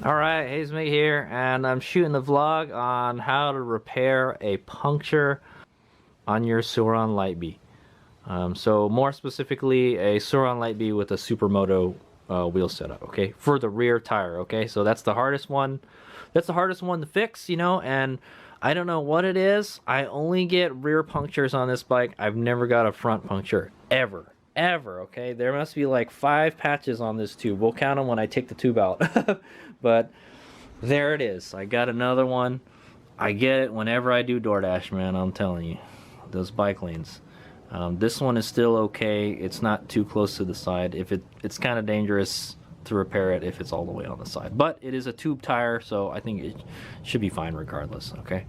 Alright, Hazemate here, and I'm shooting the vlog on how to repair a puncture on your Sur Ron Light Bee. So more specifically, a Sur Ron Light Bee with a Supermoto wheel setup, okay? For the rear tire, okay? So that's the hardest one. That's the hardest one to fix, you know, and I don't know what it is. I only get rear punctures on this bike. I've never got a front puncture, ever. Okay? There must be like 5 patches on this tube. We'll count them when I take the tube out. But there it is. I got another one. I get it whenever I do DoorDash, man. I'm telling you. Those bike lanes. This one is still okay. It's not too close to the side. It's kind of dangerous to repair it if it's all the way on the side. But it is a tube tire, so I think it should be fine regardless, okay?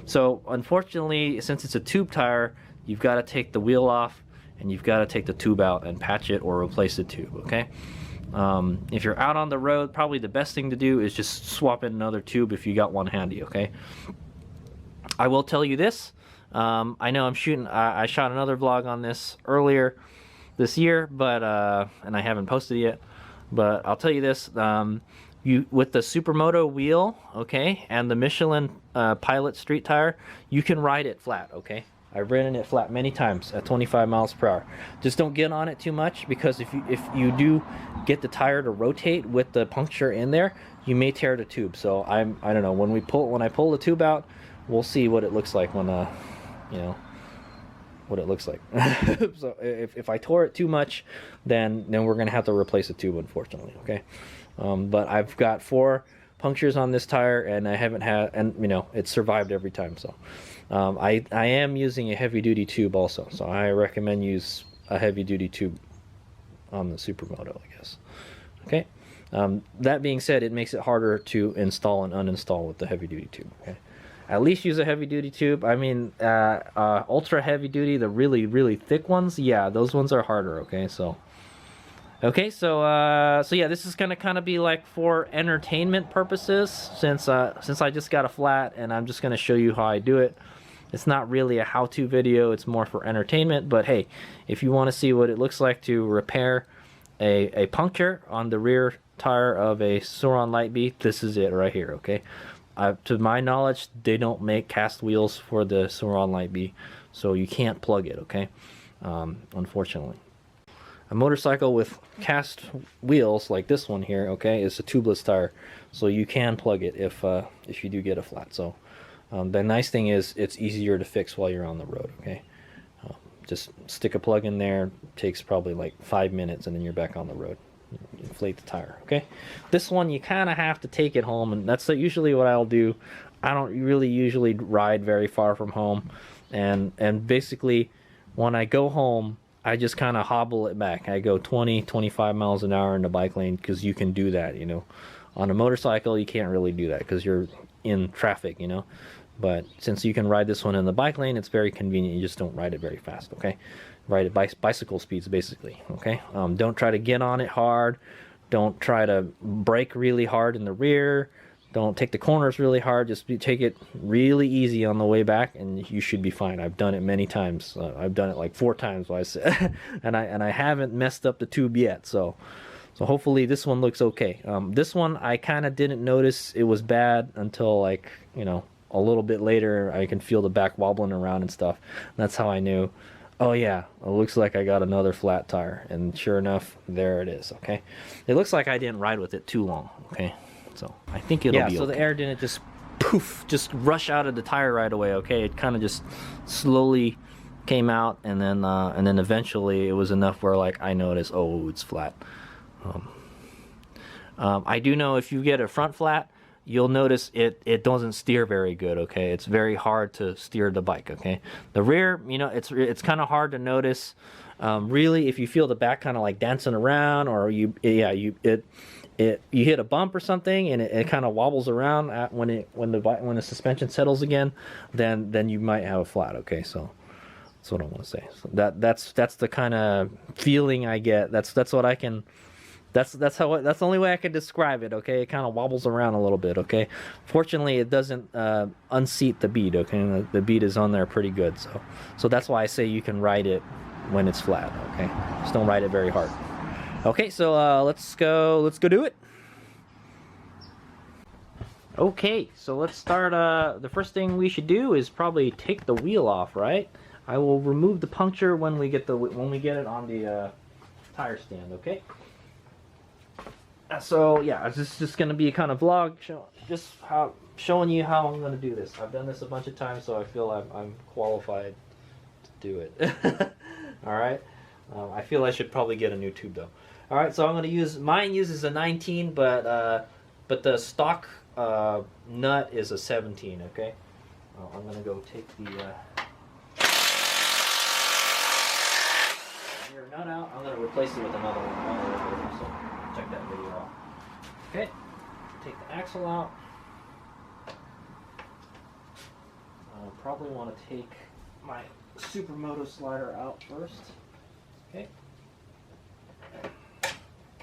So unfortunately, since it's a tube tire, you've got to take the wheel off and you've got to take the tube out and patch it or replace the tube, okay? If you're out on the road, probably the best thing to do is just swap in another tube if you got one handy, okay? I will tell you this. I know I shot another vlog on this earlier this year, but and I haven't posted it yet. But I'll tell you this: with the Supermoto wheel, okay, and the Michelin Pilot street tire, you can ride it flat, okay. I've ridden it flat many times at 25 miles per hour. Just don't get on it too much, because if you do get the tire to rotate with the puncture in there, you may tear the tube. So I don't know, when I pull the tube out, we'll see what it looks like when you know what it looks like. So if I tore it too much, then we're gonna have to replace the tube, unfortunately, okay. But I've got 4 punctures on this tire, and I haven't had, and you know, it's survived every time. So I am using a heavy-duty tube also, so I recommend use a heavy-duty tube on the Supermoto, I guess. Okay. That being said, it makes it harder to install and uninstall with the heavy-duty tube. Okay. At least use a heavy-duty tube. I mean, ultra heavy-duty, the really thick ones, yeah, those ones are harder. Okay, so. Okay, so yeah, this is gonna kind of be like for entertainment purposes, since I just got a flat and I'm just gonna show you how I do it. It's not really a how-to video, it's more for entertainment, but hey, if you want to see what it looks like to repair a puncture on the rear tire of a Sur Ron Light Bee, this is it right here, okay? To my knowledge, they don't make cast wheels for the Sur Ron Light Bee, so you can't plug it, okay? Unfortunately. A motorcycle with cast wheels like this one here, okay, is a tubeless tire, so you can plug it if you do get a flat. So the nice thing is it's easier to fix while you're on the road, okay. Just stick a plug in there, takes probably like 5 minutes, and then you're back on the road. Inflate the tire, okay. This one you kind of have to take it home, and that's usually what I'll do. I don't really usually ride very far from home, and basically when I go home, I just kind of hobble it back. I go 20-25 miles an hour in the bike lane, because you can do that, you know. On a motorcycle, you can't really do that because you're in traffic, you know. But since you can ride this one in the bike lane, it's very convenient. You just don't ride it very fast, okay? Ride at bicycle speeds, basically, okay? Don't try to get on it hard. Don't try to brake really hard in the rear. Don't take the corners really hard. Just take it really easy on the way back, and you should be fine. I've done it many times. I've done it like 4 times, like I said, and I haven't messed up the tube yet. So hopefully this one looks okay. This one I kind of didn't notice it was bad until, like, you know, a little bit later. I can feel the back wobbling around and stuff. That's how I knew. Oh yeah, it looks like I got another flat tire, and sure enough, there it is. Okay, it looks like I didn't ride with it too long. Okay. So I think it'll be okay. The air didn't just poof, just rush out of the tire right away. Okay, it kind of just slowly came out, and then eventually it was enough where, like, I noticed, oh, it's flat. I do know if you get a front flat, you'll notice it doesn't steer very good. Okay, it's very hard to steer the bike. Okay, the rear, you know, it's kind of hard to notice. Really, if you feel the back kind of like dancing around, or you hit a bump or something and it kind of wobbles around when the suspension settles again, then you might have a flat. Okay, so that's what I want to say. So that's the kind of feeling I get. That's what I can. That's the only way I can describe it. Okay, it kind of wobbles around a little bit. Okay, fortunately it doesn't unseat the bead. Okay, the bead is on there pretty good. So that's why I say you can ride it when it's flat. Okay, just don't ride it very hard. Okay, so let's go do it. Okay, so let's start. The first thing we should do is probably take the wheel off, right? I will remove the puncture when we get it on the tire stand. Okay. So yeah, this is just gonna be a kind of vlog, showing you how I'm gonna do this. I've done this a bunch of times, so I feel I'm qualified to do it. All right. I feel I should probably get a new tube though. All right, so I'm going to use, mine uses a 19, but the stock nut is a 17, okay? I'm going to go take the your nut out. I'm going to replace it with another one. So check that video out. Okay, take the axle out. I'll probably want to take my Supermoto slider out first. Okay.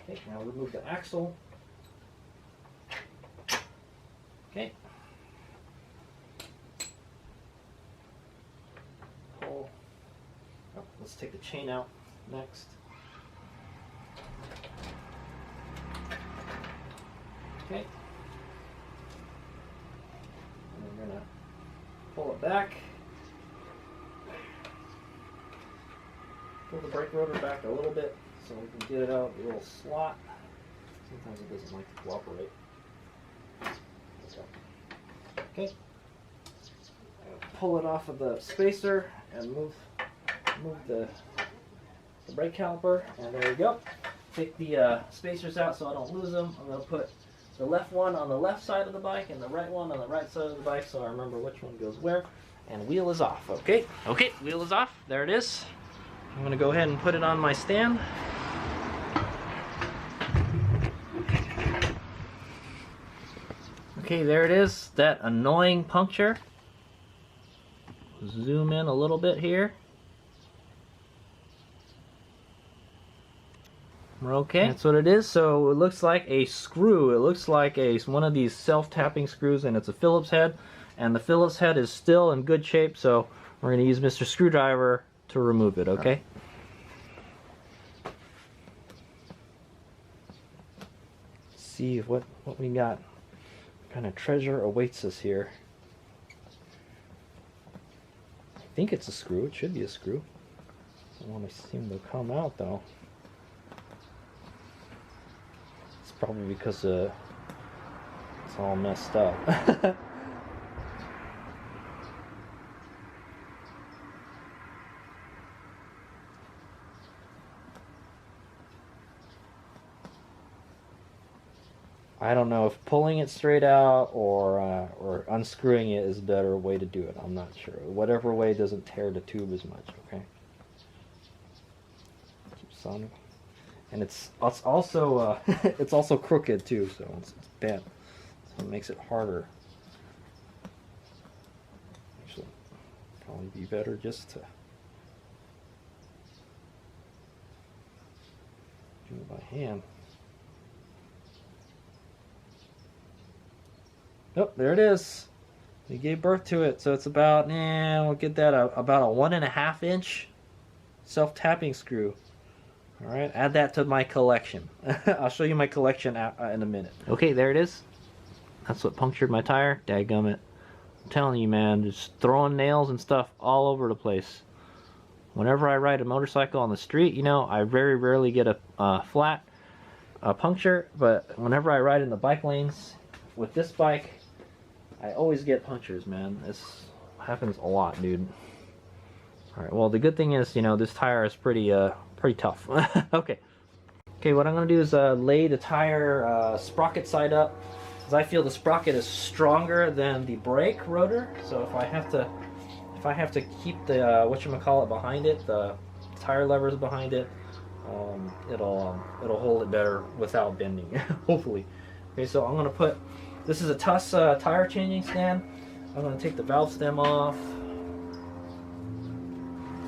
Okay, now remove the axle. Okay. Pull. Oh, let's take the chain out next. Okay. And we're gonna pull it back. Pull the brake rotor back a little bit so we can get it out of the little slot. Sometimes it doesn't like to cooperate. Okay. Pull it off of the spacer and move the brake caliper, and there we go. Take the spacers out so I don't lose them. I'm going to put the left one on the left side of the bike and the right one on the right side of the bike so I remember which one goes where. And wheel is off. Okay, wheel is off. There it is. I'm going to go ahead and put it on my stand. Okay, there it is. That annoying puncture. Zoom in a little bit here. We're okay. That's what it is. So it looks like a screw. It looks like one of these self-tapping screws, and it's a Phillips head. And the Phillips head is still in good shape, so we're going to use Mr. Screwdriver to remove it, okay? Let's see what we got. What kind of treasure awaits us here. I think it's a screw. It should be a screw. I don't want to seem to come out though. It's probably because it's all messed up. I don't know if pulling it straight out or unscrewing it is a better way to do it. I'm not sure. Whatever way doesn't tear the tube as much, okay? Keeps on. And it's also it's also crooked too, so it's bent. So it makes it harder. Actually, probably be better just to do it by hand. Oh, there it is. We gave birth to it, so it's about, we'll get that about a 1.5 inch self-tapping screw. All right, add that to my collection. I'll show you my collection in a minute. Okay, there it is. That's what punctured my tire. Dadgummit. I'm telling you, man, just throwing nails and stuff all over the place. Whenever I ride a motorcycle on the street, you know, I very rarely get a flat puncture, but whenever I ride in the bike lanes with this bike, I always get punctures, man. This happens a lot, dude. Alright, well, the good thing is, you know, this tire is pretty tough. Okay, what I'm going to do is lay the tire sprocket side up, because I feel the sprocket is stronger than the brake rotor, so if I have to keep the, whatchamacallit behind it, the tire levers behind it, it'll hold it better without bending, hopefully. Okay, so I'm gonna put, this is a Tuss tire changing stand. I'm gonna take the valve stem off.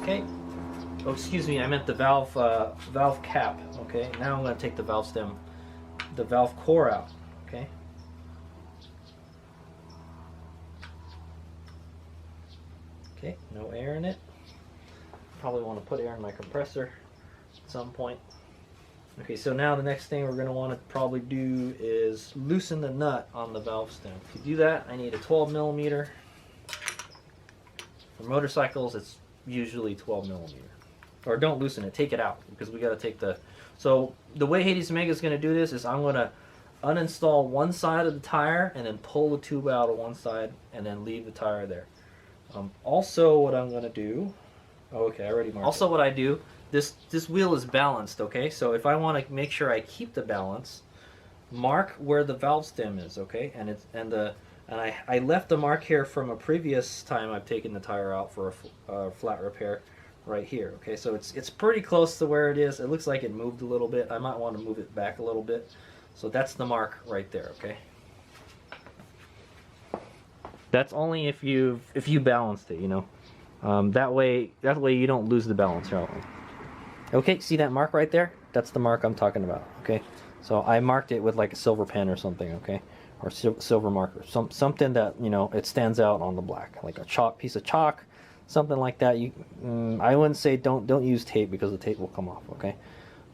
Okay. Oh, excuse me, I meant the valve cap. Okay, now I'm gonna take the valve stem, the valve core out. Okay. Okay, no air in it. Probably want to put air in my compressor at some point. Okay, so now the next thing we're going to want to probably do is loosen the nut on the valve stem. To do that, I need a 12 millimeter. For motorcycles, it's usually 12 millimeter. Or don't loosen it, take it out, because we got to take the... So the way Hades Omega is going to do this is I'm going to uninstall one side of the tire and then pull the tube out of one side and then leave the tire there. Also what I'm going to do... Oh, okay, I already marked Also it. What I do, this wheel is balanced, okay? So if I want to make sure I keep the balance, mark where the valve stem is, okay? And I left the mark here from a previous time I've taken the tire out for a flat repair right here, okay? So it's pretty close to where it is. It looks like it moved a little bit. I might want to move it back a little bit. So that's the mark right there, okay? That's only if you balanced it, you know. That way you don't lose the balance. Okay, see that mark right there? That's the mark I'm talking about. Okay, so I marked it with like a silver pen or something. Okay, or silver marker, something that, you know, it stands out on the black, like a piece of chalk, something like that. I wouldn't say don't use tape, because the tape will come off. Okay,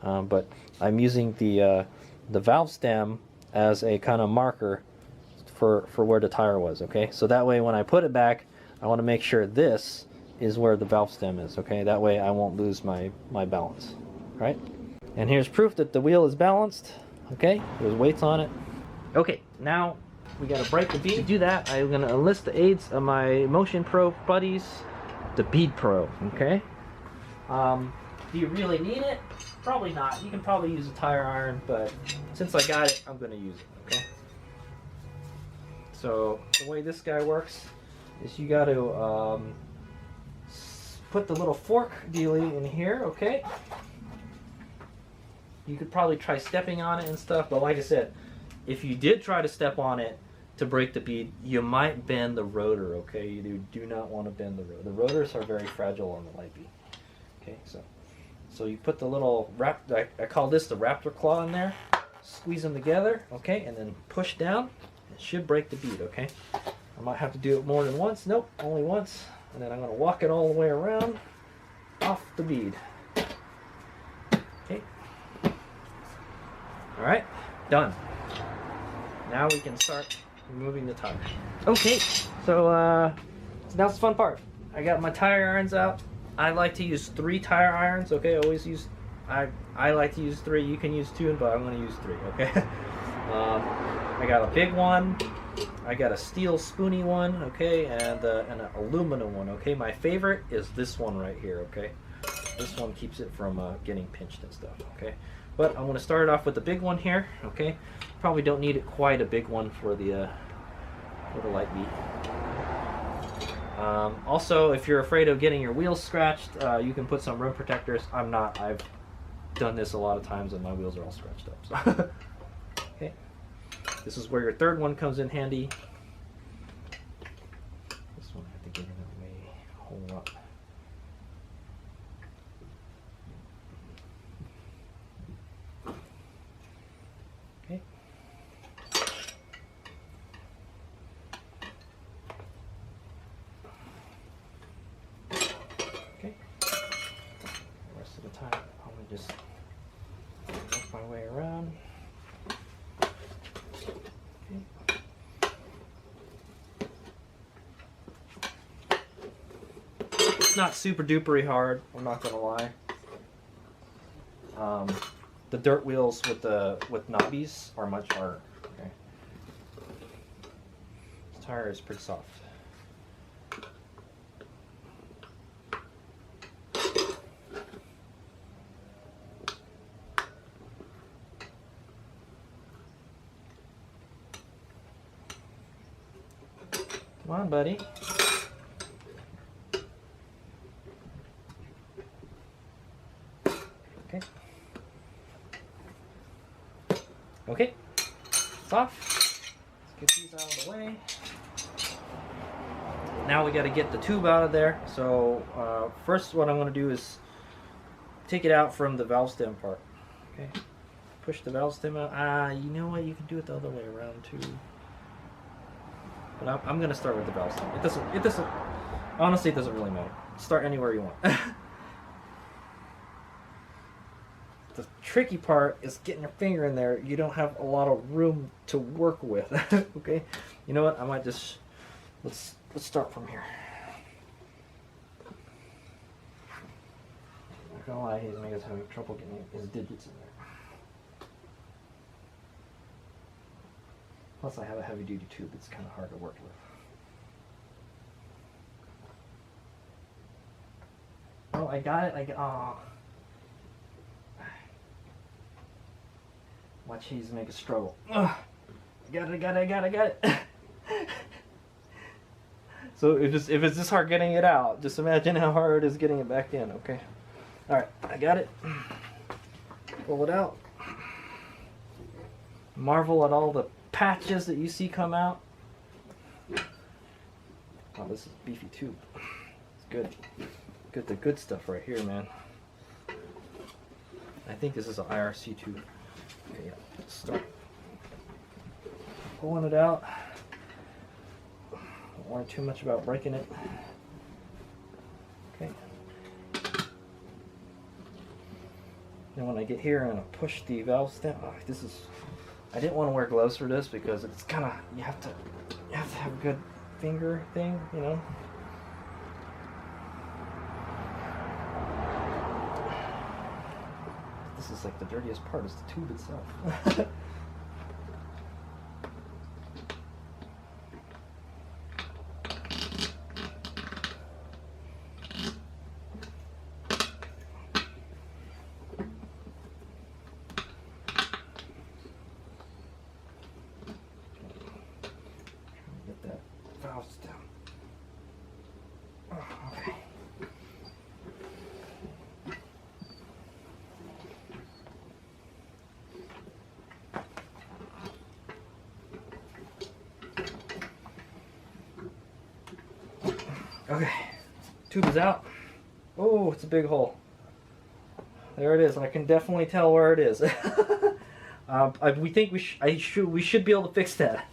but I'm using the valve stem as a kind of marker for where the tire was. Okay, so that way when I put it back, I want to make sure this is where the valve stem is. Okay, that way I won't lose my balance. Right? And here's proof that the wheel is balanced. Okay, there's weights on it. Okay, now we gotta break the bead. To do that, I'm gonna enlist the aids of my Motion Pro buddies, the Bead Pro. Okay. Do you really need it? Probably not. You can probably use a tire iron, but since I got it, I'm gonna use it. Okay. So the way this guy works is you got to put the little fork dealie in here, okay? You could probably try stepping on it and stuff, but like I said, if you did try to step on it to break the bead, you might bend the rotor, okay? You do not want to bend the rotor. The rotors are very fragile on the Light Bee. Okay, so you put the little I call this the raptor claw in there, squeeze them together, okay, and then push down. It should break the bead, okay? I might have to do it more than once. Nope, only once. And then I'm going to walk it all the way around off the bead. Okay. Alright, done. Now we can start removing the tire. Okay, so that's the fun part. I got my tire irons out. I like to use 3 tire irons, okay? I like to use 3. You can use 2, but I'm going to use 3, okay? I got a big one. I got a steel spoony one, okay, and an aluminum one, okay. My favorite is this one right here, okay. This one keeps it from getting pinched and stuff, okay. But I'm going to start it off with the big one here, okay. Probably don't need it quite a big one for the Light Bee. Also, if you're afraid of getting your wheels scratched, you can put some rim protectors. I'm not. I've done this a lot of times and my wheels are all scratched up. So. Okay. This is where your third one comes in handy. This one I have to get in the way, hold up. Okay. Okay. The rest of the time, I'll just work my way around. It's not super dupery hard, I'm not gonna lie. The dirt wheels with knobbies are much harder. Okay. This tire is pretty soft. Come on, buddy. Okay. rust off. Let's get these out of the way. Now we got to get the tube out of there. So first what I'm going to do is take it out from the valve stem part. Okay, push the valve stem out. You know what? You can do it the other way around too. But I'm going to start with the valve stem. It doesn't. Honestly, it doesn't really matter. Start anywhere you want. The tricky part is getting your finger in there. You don't have a lot of room to work with. Okay, you know what? I might just let's start from here. I'm not gonna lie, he's making us having trouble getting his digits in there. Plus, I have a heavy-duty tube. It's kind of hard to work with. Oh, I got it. Oh. Watch he's make a struggle. Ugh. Got it. So if it's this hard getting it out, just imagine how hard it is getting it back in, okay? Alright, I got it. Pull it out. Marvel at all the patches that you see come out. Oh, this is a beefy tube. It's good. Get the good stuff right here, man. I think this is an IRC tube. Okay, yeah, let's start pulling it out. Don't worry too much about breaking it. Okay. Then when I get here, I'm gonna push the valve stem. Oh, I didn't want to wear gloves for this because it's kind of you have to have a good finger thing, you know. This is like the dirtiest part is the tube itself. Get that valve stem. Oh, okay. Okay, tube is out. Oh, it's a big hole. There it is. I can definitely tell where it is. We think we should be able to fix that.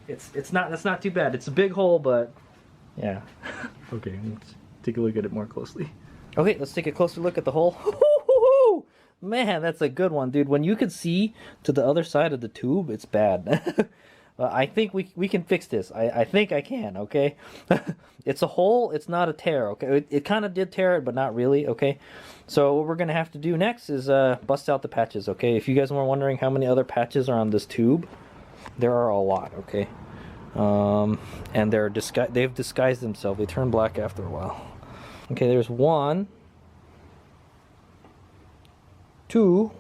That's not too bad. It's a big hole, but yeah. Okay, let's take a look at it more closely. Okay, let's take a closer look at the hole. Man, that's a good one, dude. When you can see to the other side of the tube, it's bad. I think we can fix this. I think I can, okay? It's a hole, it's not a tear, okay? It kind of did tear it, but not really, okay? So what we're going to have to do next is bust out the patches, okay? If you guys were wondering how many other patches are on this tube, there are a lot, okay? And they've disguised themselves. They turn black after a while. Okay, there's 1, 2,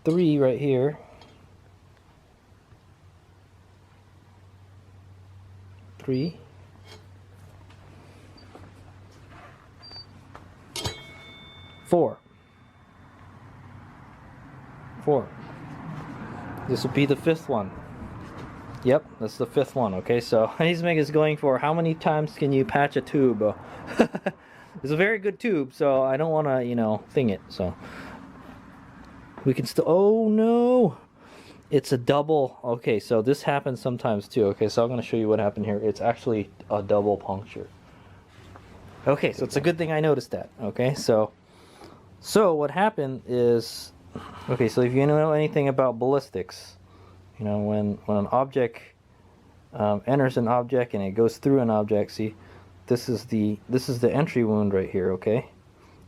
3 right here. 3, 4. This will be the 5th one. Yep, that's the 5th one. Okay, so Heismeg is going for how many times can you patch a tube? It's a very good tube, so I don't want to, you know, thing it. So we can still. Oh no! It's a double. Okay, so this happens sometimes too. Okay, so I'm going to show you what happened here. It's actually a double puncture. Okay, so it's a good thing I noticed that. Okay, so what happened is, okay, so if you know anything about ballistics, you know, when an object enters an object and it goes through an object, see, this is the entry wound right here, okay?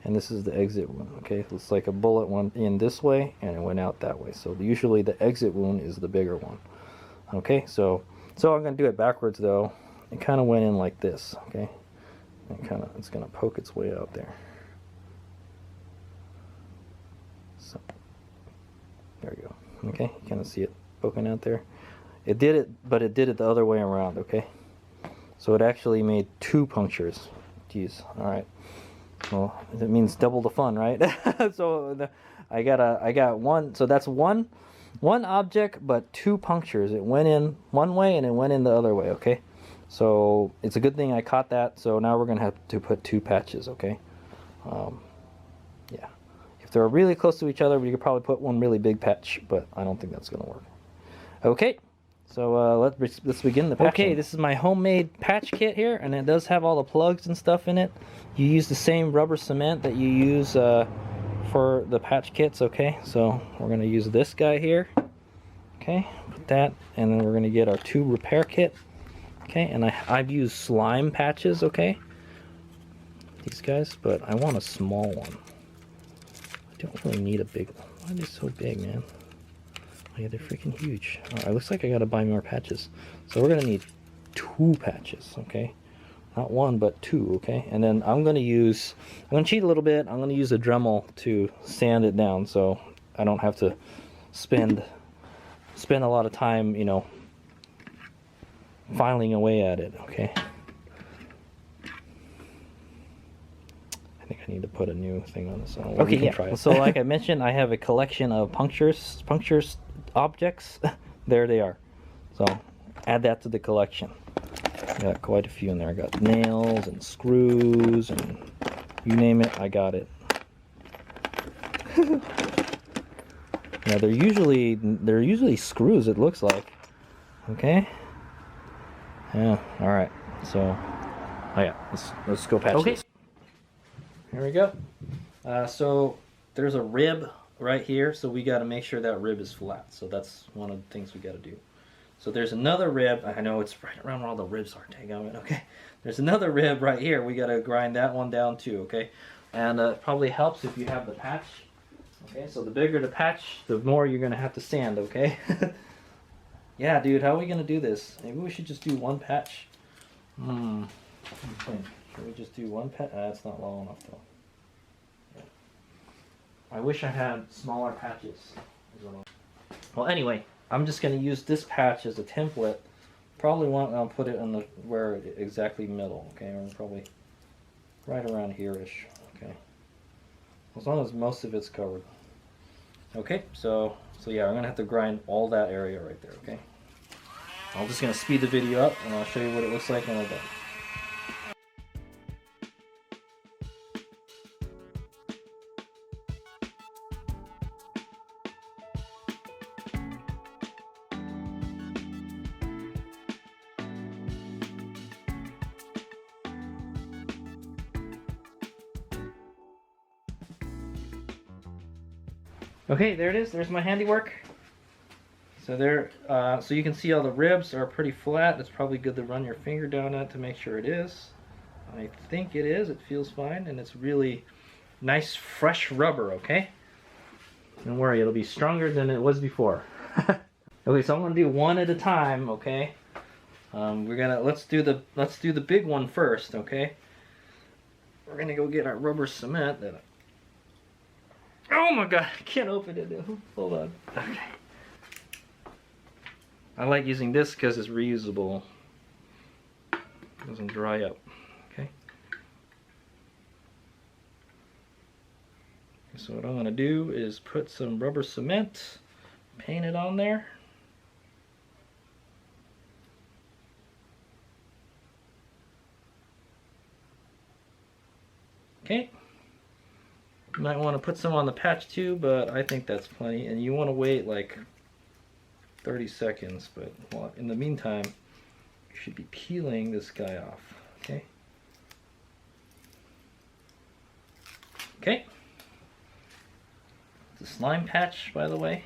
And this is the exit wound, okay? It's like a bullet went in this way and it went out that way. So usually the exit wound is the bigger one. Okay, so I'm gonna do it backwards though. It kind of went in like this, okay? And it's gonna poke its way out there. So there you go. Okay, you kind of see it poking out there. It did it, but it did it the other way around, okay? So it actually made 2 punctures. Jeez, all right. Well, that means double the fun, right? So I got 1. So that's 1, one object but two punctures. It went in one way and it went in the other way, okay? So it's a good thing I caught that. So now we're gonna have to put two patches, okay? Yeah. If they're really close to each other, we could probably put one really big patch, but I don't think that's gonna work. Okay, so let's begin the patching. Okay, this is my homemade patch kit here, and it does have all the plugs and stuff in it. You use the same rubber cement that you use for the patch kits, okay? So we're gonna use this guy here, okay? Put that, and then we're gonna get our two repair kit, okay? And I've used slime patches, okay? These guys, but I want a small one. I don't really need a big one. Why are they so big, man? Oh yeah, they're freaking huge. Alright, looks like I gotta buy more patches. So we're gonna need two patches, okay? Not one, but two, okay? And then I'm gonna cheat a little bit. I'm gonna use a Dremel to sand it down so I don't have to spend a lot of time, you know, filing away at it, okay? I think I need to put a new thing on this. Okay, yeah. So like I mentioned, I have a collection of punctures objects. There they are. So add that to the collection. Got quite a few in there. I got nails and screws and you name it, I got it. Now they're usually screws, it looks like. Okay. Yeah. All right. So, oh yeah, let's go patch this. Here we go. So there's a rib right here, so we got to make sure that rib is flat. So that's one of the things we got to do. So there's another rib. I know it's right around where all the ribs are. Dang on it. Okay. There's another rib right here. We got to grind that one down too. Okay. And it probably helps if you have the patch. Okay. So the bigger the patch, the more you're gonna have to sand. Okay. Yeah, dude. How are we gonna do this? Maybe we should just do one patch. Should we just do one patch? That's not long enough though. Yeah. I wish I had smaller patches. Well, anyway. I'm just going to use this patch as a template. Probably I'll put it in where exactly middle, okay? Or probably right around here-ish, okay? As long as most of it's covered. Okay, so yeah, I'm going to have to grind all that area right there, okay? I'm just going to speed the video up and I'll show you what it looks like when I'm done. Okay, there it is. There's my handiwork. So there, so you can see all the ribs are pretty flat. It's probably good to run your finger down it to make sure it is. I think it is. It feels fine, and it's really nice, fresh rubber. Okay. Don't worry, it'll be stronger than it was before. Okay, so I'm gonna do one at a time. Okay. Let's do the big one first. Okay. We're gonna go get our rubber cement. Oh my god, I can't open it. Hold on. Okay. I like using this because it's reusable. It doesn't dry up. Okay. So what I'm going to do is put some rubber cement, paint it on there. Okay. You might want to put some on the patch too, but I think that's plenty. And you want to wait like 30 seconds, but in the meantime, you should be peeling this guy off, okay? Okay. It's a slime patch, by the way.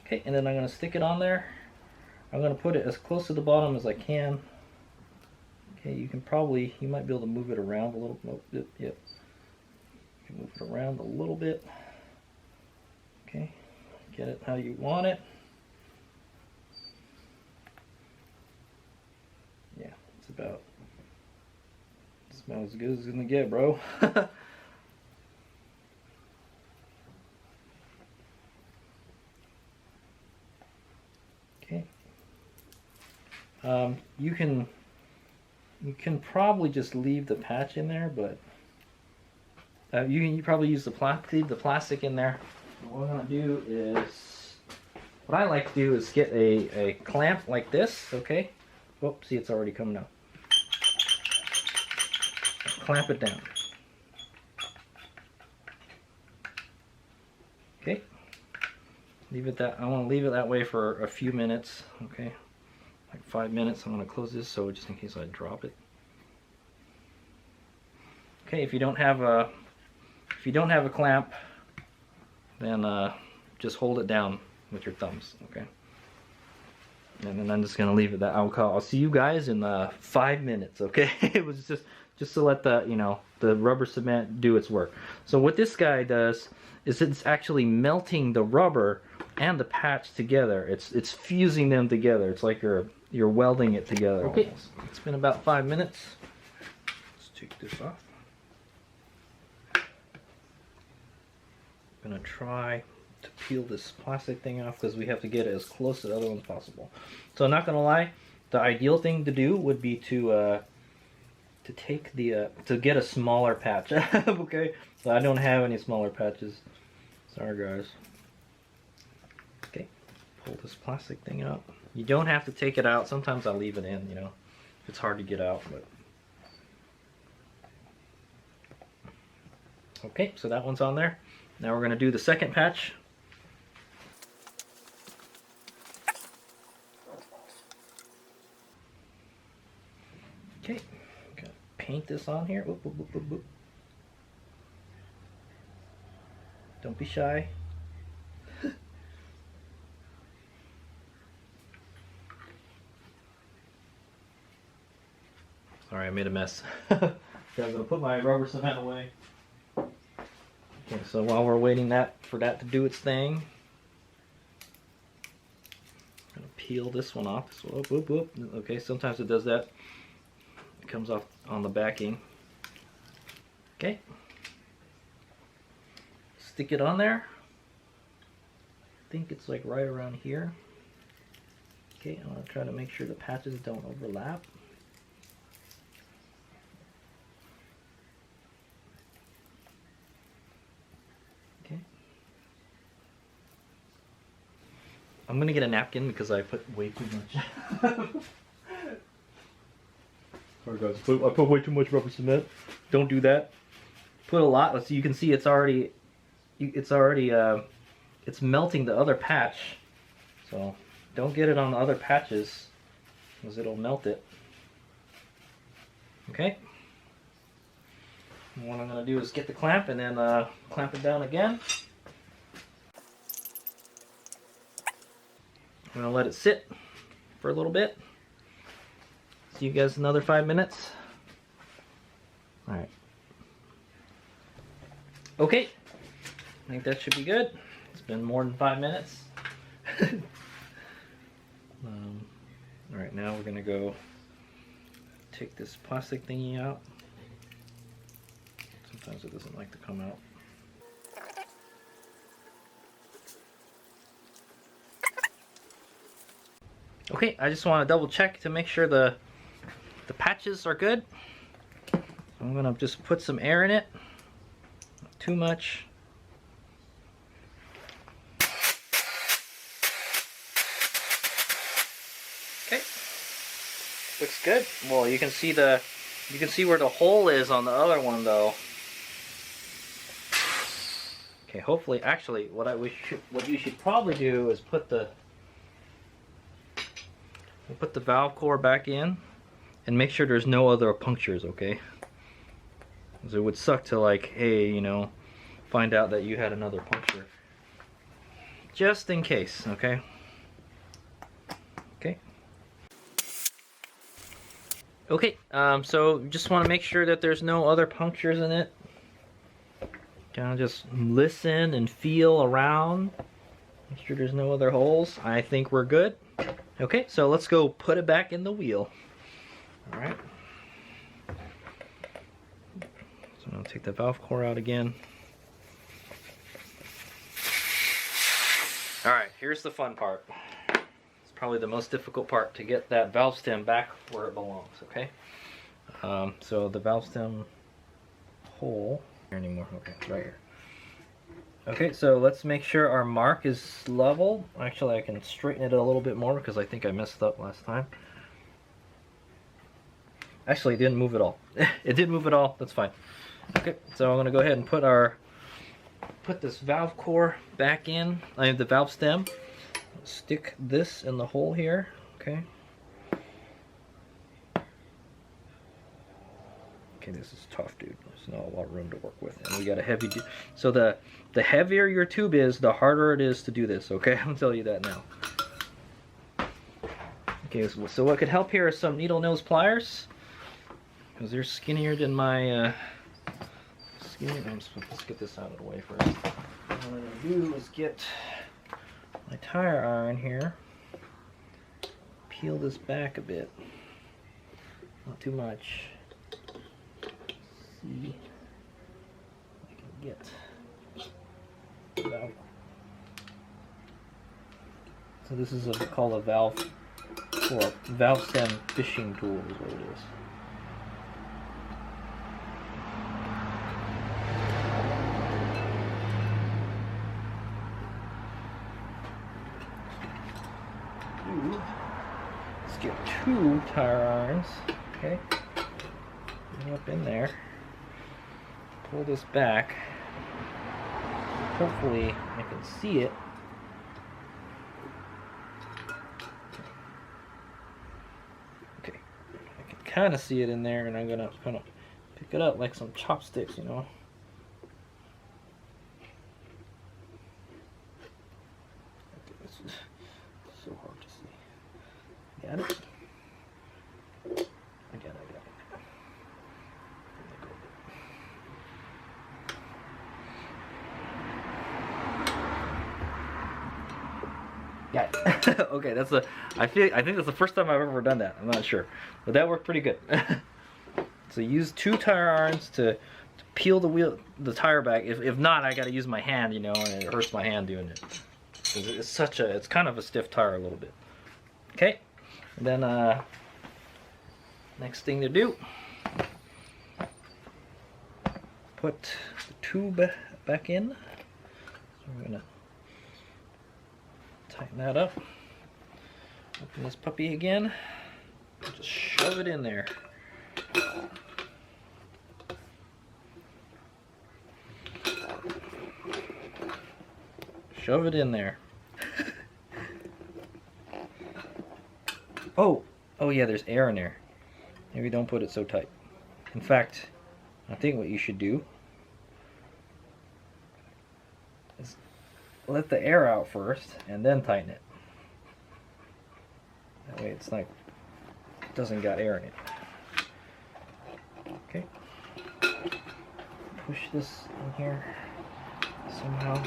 Okay, and then I'm going to stick it on there. I'm going to put it as close to the bottom as I can. Okay, you might be able to move it around a little. Nope, yep. Move it around a little bit. Okay, get it how you want it. Yeah, it's about as good as it's gonna get, bro. Okay. You can probably just leave the patch in there, but you probably use leave the plastic in there. What we're gonna do is what I like to do is get a clamp like this, okay? Whoop, see, it's already coming out. Clamp it down. Okay. Leave it that, I want to leave it that way for a few minutes, okay? Like 5 minutes. I'm going to close this so just in case I drop it. Okay, if you don't have a clamp, then just hold it down with your thumbs, okay? And then I'm just gonna leave it that. I'll see you guys in 5 minutes, okay? It was just to let the rubber cement do its work. So what this guy does is it's actually melting the rubber and the patch together. It's fusing them together. It's like you're welding it together. Okay, almost. It's been about 5 minutes. Let's take this off. I'm gonna try to peel this plastic thing off because we have to get it as close to the other one as possible. So I'm not gonna lie, the ideal thing to do would be to take the to get a smaller patch. Okay, so I don't have any smaller patches. Sorry guys. Okay, pull this plastic thing out. You don't have to take it out. Sometimes I leave it in. You know, it's hard to get out. But okay, so that one's on there. Now we're gonna do the second patch. Okay, gonna paint this on here. Whoop, whoop, whoop, whoop, whoop. Don't be shy. Sorry, I made a mess. Okay, I'm gonna put my rubber cement away. Okay, so while we're waiting for that to do its thing, I'm gonna peel this one off. So, whoop, whoop, whoop. Okay, sometimes it does that. It comes off on the backing. Okay. Stick it on there. I think it's like right around here. Okay, I'm gonna try to make sure the patches don't overlap. Okay. I'm gonna get a napkin because I put way too much. Sorry guys, I put way too much rubber cement. Don't do that. Put a lot, so you can see it's melting the other patch. So don't get it on the other patches because it'll melt it. Okay. And what I'm gonna do is get the clamp and then clamp it down again. I'm gonna let it sit for a little bit. See you guys in another 5 minutes. All right. Okay. I think that should be good. It's been more than 5 minutes. All right, now we're gonna go take this plastic thingy out. Sometimes it doesn't like to come out. Okay, I just want to double check to make sure the patches are good. I'm gonna just put some air in it. Not too much. Okay, looks good. Well, you can see where the hole is on the other one though. Okay, hopefully, actually, what you should probably do is put the valve core back in and make sure there's no other punctures, okay? Because it would suck to, like, hey, you know, find out that you had another puncture. Just in case, okay? Okay. Okay, so just want to make sure that there's no other punctures in it. Kind of just listen and feel around. Make sure there's no other holes. I think we're good. Okay, so let's go put it back in the wheel. All right. So I'm gonna take the valve core out again. All right, here's the fun part. It's probably the most difficult part, to get that valve stem back where it belongs, okay? So the valve stem hole, here anymore, okay, it's right here. Okay, so let's make sure our mark is level. Actually, I can straighten it a little bit more because I think I messed up last time. Actually, it didn't move at all. It didn't move at all. That's fine. Okay, so I'm gonna go ahead and put this valve core back in. I have the valve stem. Stick this in the hole here. Okay. Okay, this is tough, dude. There's not a lot of room to work with, and we got a heavy. So the heavier your tube is, the harder it is to do this. Okay, I'll tell you that now. Okay, so what could help here is some needle nose pliers, because they're skinnier than my let's get this out of the way first. What I'm going to do is get my tire iron here, peel this back a bit, not too much. See if I can get the valve. So this is called a valve stem fishing tool is what it is. Let's get 2 tire irons. Okay, get up in there. Pull this back. Hopefully I can see it. Okay, I can kind of see it in there, and I'm gonna kind of pick it up like some chopsticks, you know. Okay, this is so hard to see. Got it? I got it. Yeah. Okay, I think that's the first time I've ever done that. I'm not sure, but that worked pretty good. So use 2 tire irons to peel the tire back. If not, I got to use my hand, you know, and it hurts my hand doing it. It's kind of a stiff tire a little bit. Okay, and then next thing to do, put the tube back in. So we're gonna tighten that up. Open this puppy again. Just shove it in there. Shove it in there. Oh yeah, there's air in there. Maybe don't put it so tight. In fact, I think what you should do is let the air out first and then tighten it. That way it's like it doesn't got air in it. Okay. Push this in here somehow.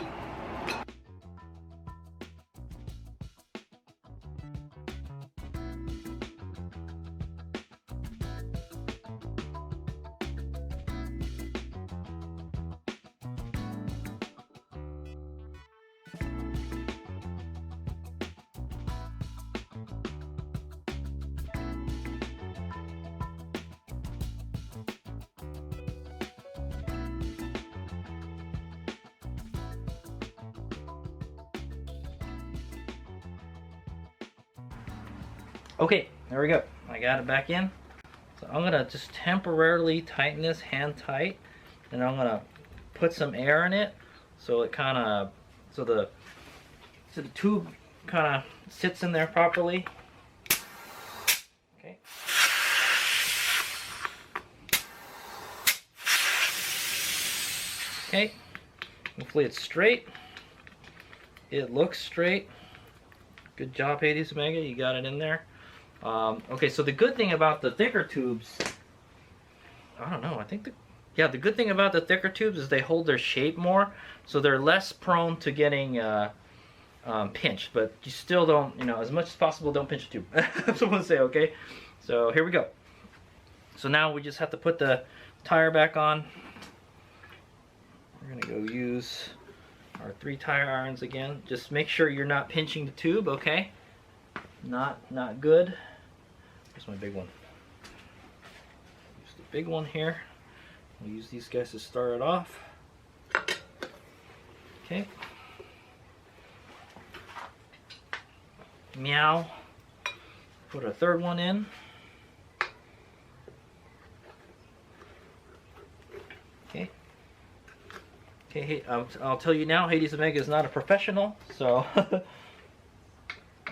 Okay, there we go. I got it back in. So I'm gonna just temporarily tighten this hand tight, and I'm gonna put some air in it so it kind of so the tube kind of sits in there properly. Okay. Okay. Hopefully it's straight. It looks straight. Good job, Hades Omega. You got it in there. Okay, so the good thing about the thicker tubes, I don't know, the good thing about the thicker tubes is they hold their shape more, so they're less prone to getting pinched, but you still don't, you know, as much as possible, don't pinch the tube. That's what I want to say, okay? So here we go. So now we just have to put the tire back on. We're gonna go use our 3 tire irons again. Just make sure you're not pinching the tube, okay? Not good. Here's my big one. Use the big one here. We'll use these guys to start it off. Okay. Meow. Put a third one in. Okay. Okay, I'll tell you now, Hades Omega is not a professional, so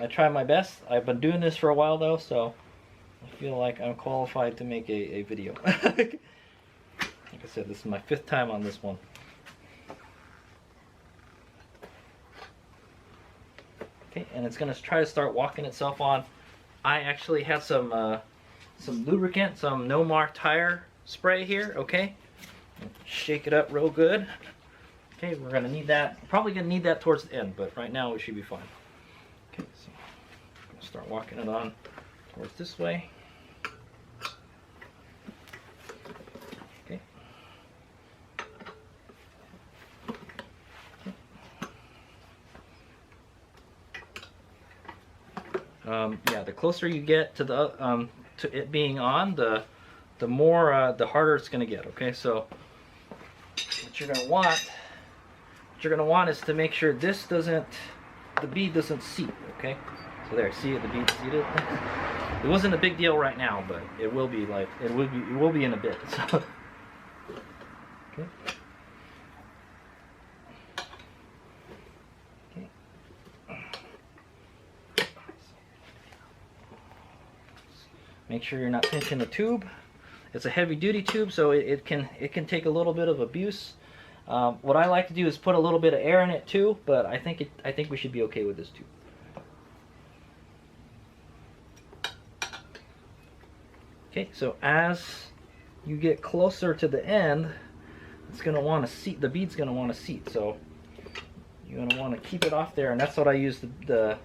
I try my best. I've been doing this for a while though, so I feel like I'm qualified to make a video. Like I said, this is my 5th time on this one. Okay, and it's gonna try to start walking itself on. I actually have some lubricant, some No Mark tire spray here. Okay, shake it up real good. Okay, we're gonna need that. Probably gonna need that towards the end, but right now it should be fine. Okay, so I'm gonna start walking it on towards this way. Okay. Yeah, the closer you get to the to it being on, the more the harder it's gonna get. Okay, so what you're gonna want is to make sure this doesn't, the bead doesn't seep. Okay, so there, see it, the bead seated. It wasn't a big deal right now, but it will be like it will be in a bit. So. Okay. Make sure you're not pinching the tube. It's a heavy duty tube, so it can take a little bit of abuse. What I like to do is put a little bit of air in it too, but I think we should be okay with this tube. Okay, so as you get closer to the end, it's gonna want to seat. The bead's gonna want to seat, so you're gonna want to keep it off there, and that's what I use the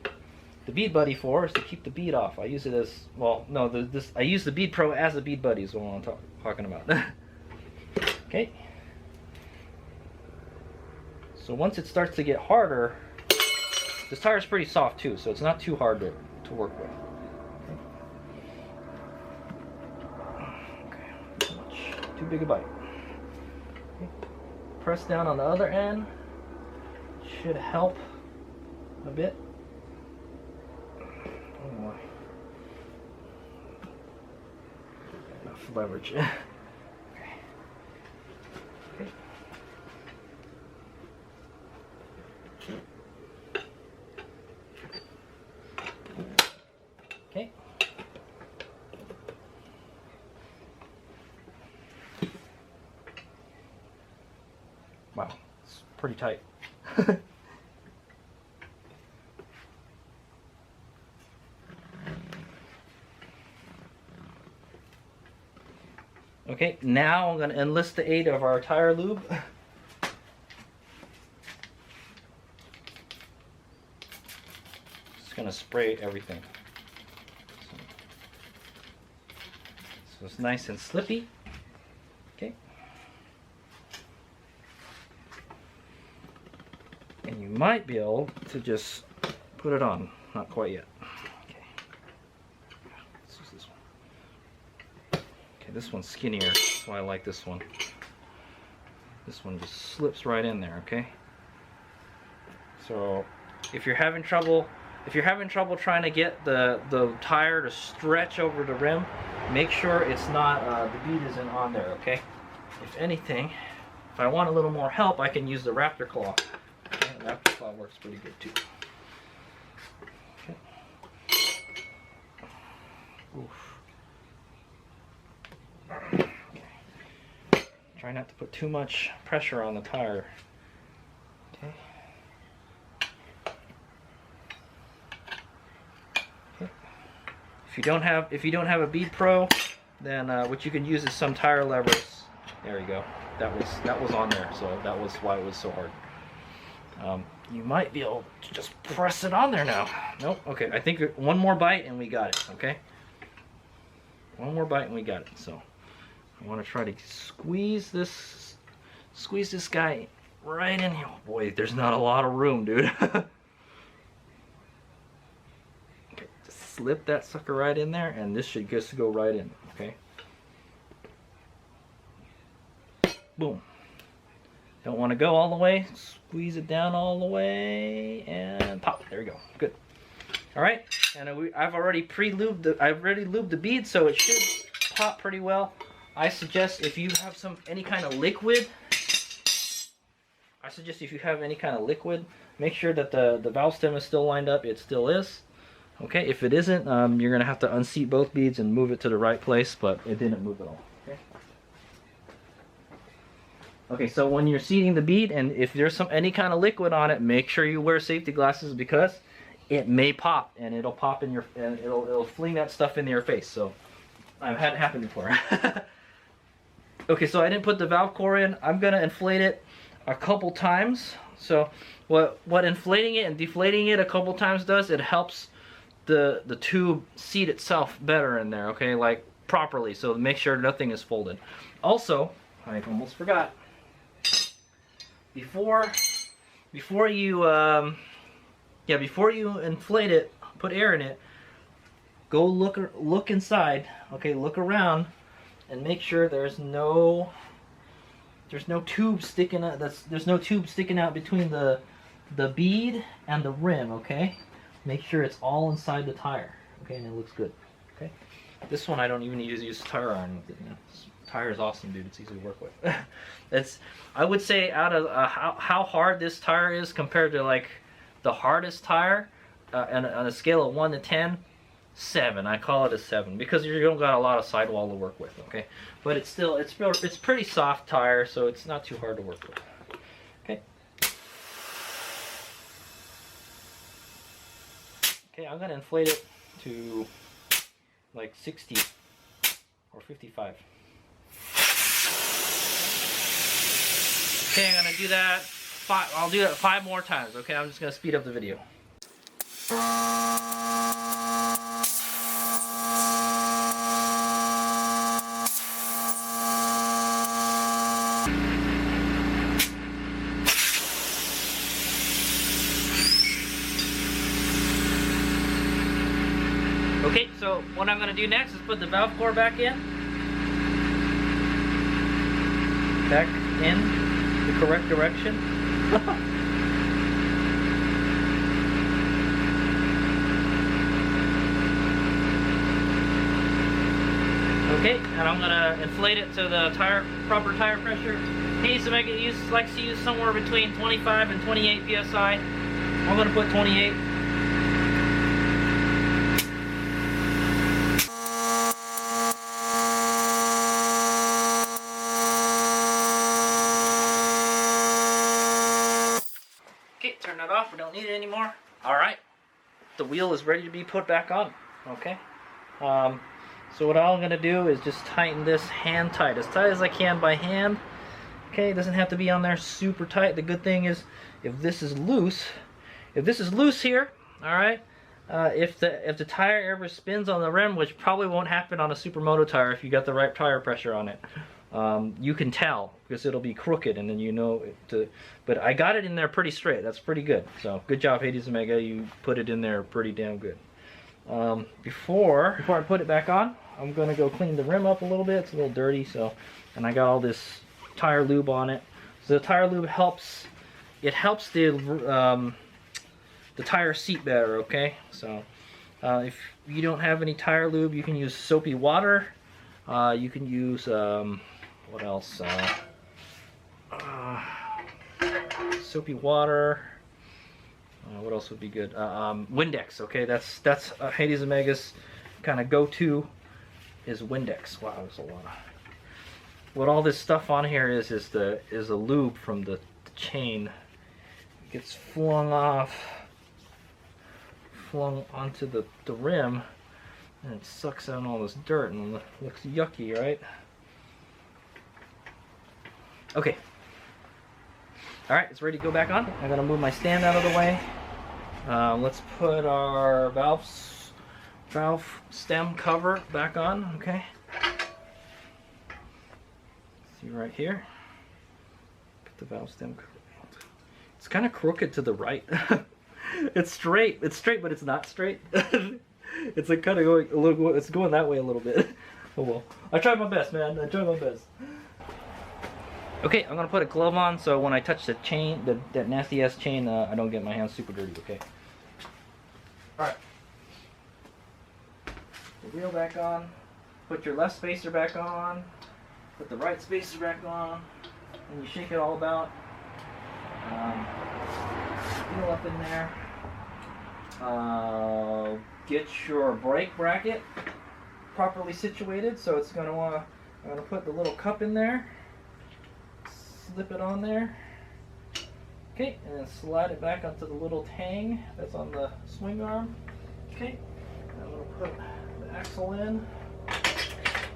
bead buddy for, is to keep the bead off. I use it as, well, no, I use the bead pro as a bead buddy is what I'm talking about. Okay. So once it starts to get harder, this tire is pretty soft too, so it's not too hard to work with. Okay. Too big a bite. Okay. Press down on the other end. Should help a bit. Enough leverage. Okay. Okay. Okay. Wow, it's pretty tight. Okay, now I'm going to enlist the aid of our tire lube. Just going to spray everything. So it's nice and slippy. Okay. And you might be able to just put it on. Not quite yet. This one's skinnier, that's why I like this one. This one just slips right in there, okay? So if you're having trouble trying to get the tire to stretch over the rim, make sure it's not the bead isn't on there, okay? If anything, if I want a little more help, I can use the Raptor Claw. Okay, the Raptor Claw works pretty good too. Okay. Oof. Try not to put too much pressure on the tire. Okay. Okay. If you don't have a bead pro, then what you can use is some tire levers. There you go. That was on there, so that was why it was so hard. You might be able to just press it on there now. Nope. Okay. I think one more bite and we got it. Okay. One more bite and we got it. So. I want to try to squeeze this guy right in here. Oh boy, there's not a lot of room, dude. Okay, just slip that sucker right in there, and this should just go right in. Okay. Boom. Don't want to go all the way. Squeeze it down all the way and pop. There we go. Good. All right, and I've already pre-lubed. I've already lubed the bead, so it should pop pretty well. I suggest if you have any kind of liquid. Make sure that the valve stem is still lined up. It still is. Okay, if it isn't, you're gonna have to unseat both beads and move it to the right place, but it didn't move at all. Okay. Okay, so when you're seating the bead, and if there's any kind of liquid on it, make sure you wear safety glasses because it may pop, and it'll pop in your, and it'll fling that stuff into your face. So I've had it happen before. Okay, so I didn't put the valve core in. I'm gonna inflate it a couple times. So what inflating it and deflating it a couple times does, it helps the tube seat itself better in there. Okay, like properly. So make sure nothing is folded. Also, I almost forgot. Before you inflate it, put air in it, go look inside, okay, look around and make sure there's no tube sticking out. There's no tube sticking out between the bead and the rim, okay? Make sure it's all inside the tire, okay, and it looks good. Okay. This one I don't even need to use tire iron with it, you know. Tire is awesome, dude. It's easy to work with. I would say out of how hard this tire is compared to like the hardest tire, on a scale of 1 to 10, 7. I call it a 7 because you don't got a lot of sidewall to work with. Okay, but it's pretty soft tire, so it's not too hard to work with. Okay. Okay, I'm gonna inflate it to like 60 or 55. Okay, I'm gonna do that. I'll do that 5 more times. Okay, I'm just gonna speed up the video. Okay, so what I'm gonna do next is put the valve core back in. Back in the correct direction. Okay, and I'm gonna inflate it to the proper tire pressure. Hayes likes to use somewhere between 25 and 28 psi. I'm gonna put 28. Okay, turn that off. We don't need it anymore. All right, the wheel is ready to be put back on. Okay. So what I'm gonna do is just tighten this hand tight as I can by hand. Okay, it doesn't have to be on there super tight. The good thing is if this is loose here, all right, if the tire ever spins on the rim, which probably won't happen on a Supermoto tire if you got the right tire pressure on it, you can tell because it'll be crooked, and then you know but I got it in there pretty straight. That's pretty good. So good job, Hades Omega. You put it in there pretty damn good. Before I put it back on, I'm gonna go clean the rim up a little bit. It's a little dirty, and I got all this tire lube on it. So the tire lube helps the tire seat better. Okay, so if you don't have any tire lube, you can use soapy water. You can use what else? Soapy water. What else would be good? Windex. Okay, that's Hades Omega's kind of go-to is Windex. Wow, there's a lot of. What all this stuff on here is a lube from the chain. It gets flung onto the rim, and it sucks out all this dirt and it looks yucky, right? Okay. All right, it's ready to go back on. I'm gonna move my stand out of the way. Let's put our valve stem cover back on. Okay. See right here. Put the valve stem cover. It's kind of crooked to the right. It's straight, but it's not straight. It's like kind of going a little. It's going that way a little bit. Oh well. I tried my best, man. I tried my best. Okay, I'm gonna put a glove on so when I touch the chain, that nasty ass chain, I don't get my hands super dirty. Okay. All right. The wheel back on. Put your left spacer back on. Put the right spacer back on, and you shake it all about. Wheel up in there. Get your brake bracket properly situated. So it's gonna I'm gonna put the little cup in there. Slip it on there. Okay, and then slide it back onto the little tang that's on the swing arm. Okay, I'm gonna put the axle in.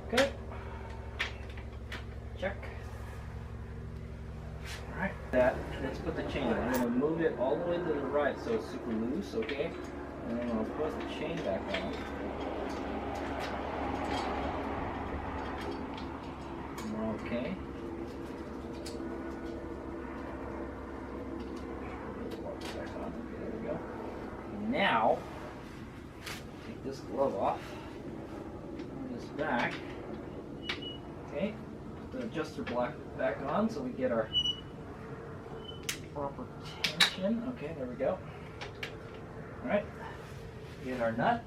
Okay, check. All right, let's put the chain in. I'm gonna move it all the way to the right so it's super loose. Okay, and I'm gonna put the chain back on. Okay. Now, take this glove off, turn this back, okay, put the adjuster block back on so we get our proper tension. Okay, there we go. Alright, get our nut,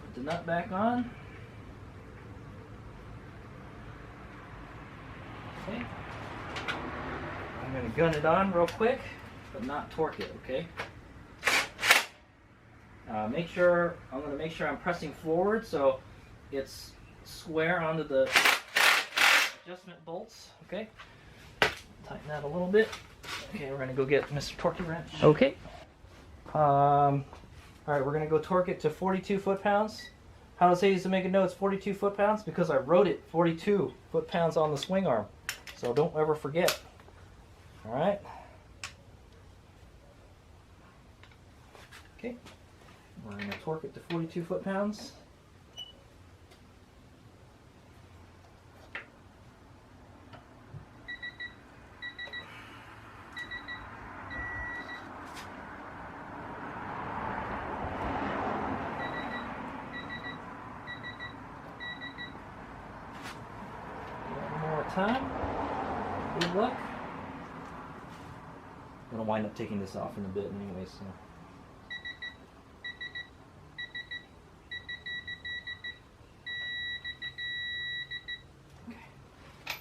put the nut back on. Okay, I'm going to gun it on real quick, but not torque it, okay? I'm going to make sure I'm pressing forward so it's square onto the adjustment bolts, okay? Tighten that a little bit. Okay, we're going to go get Mr. Torquey wrench. Okay. Alright, we're going to go torque it to 42 foot-pounds. How to say is to make a note it's 42 foot-pounds because I wrote it 42 foot-pounds on the swing arm. So don't ever forget. Alright. Okay, we're going to torque it to 42 foot-pounds. One more time. Good luck. I'm going to wind up taking this off in a bit anyway, so.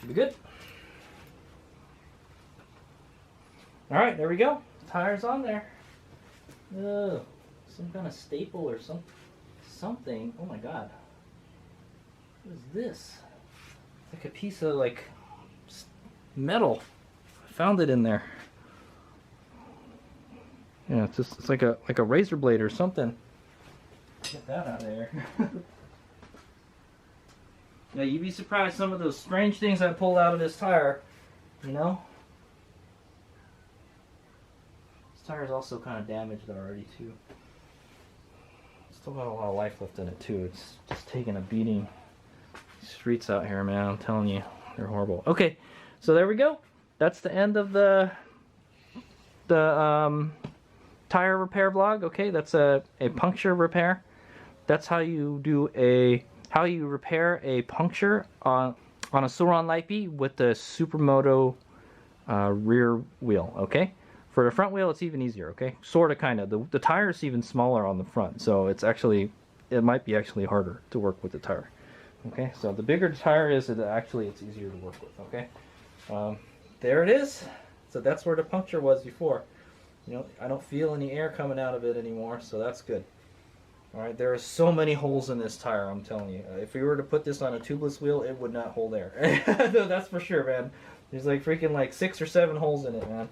Should be good. Alright, there we go. The tire's on there. Oh, some kind of staple or something. Oh my god. What is this? It's like a piece of like metal. I found it in there. Yeah, it's like a razor blade or something. Get that out of there. Yeah, you'd be surprised some of those strange things I pulled out of this tire, you know? This tire is also kind of damaged already too. Still got a lot of life left in it too. It's just taking a beating. These streets out here, man, I'm telling you, they're horrible. Okay, so there we go. That's the end of the tire repair vlog. Okay, that's a puncture repair. That's how you do how you repair a puncture on a Sur Ron Light Bee with the Supermoto rear wheel, okay? For the front wheel, it's even easier, okay? Sorta, kinda. The tire's even smaller on the front, so it might be actually harder to work with the tire, okay? So the bigger the tire is, it's easier to work with, okay? There it is. So that's where the puncture was before. You know, I don't feel any air coming out of it anymore, so that's good. Alright, there are so many holes in this tire, I'm telling you. If we were to put this on a tubeless wheel, it would not hold air. No, that's for sure, man. There's like freaking 6 or 7 holes in it, man.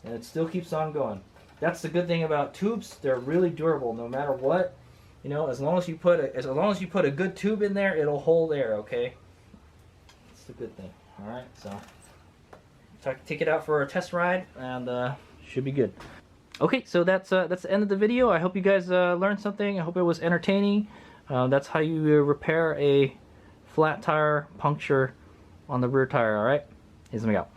And it still keeps on going. That's the good thing about tubes. They're really durable, no matter what. You know, as long as you put a good tube in there, it'll hold air, okay? That's the good thing. Alright, so take it out for a test ride, and should be good. Okay, so that's the end of the video. I hope you guys learned something. I hope it was entertaining. That's how you repair a flat tire puncture on the rear tire, alright? Here's me out.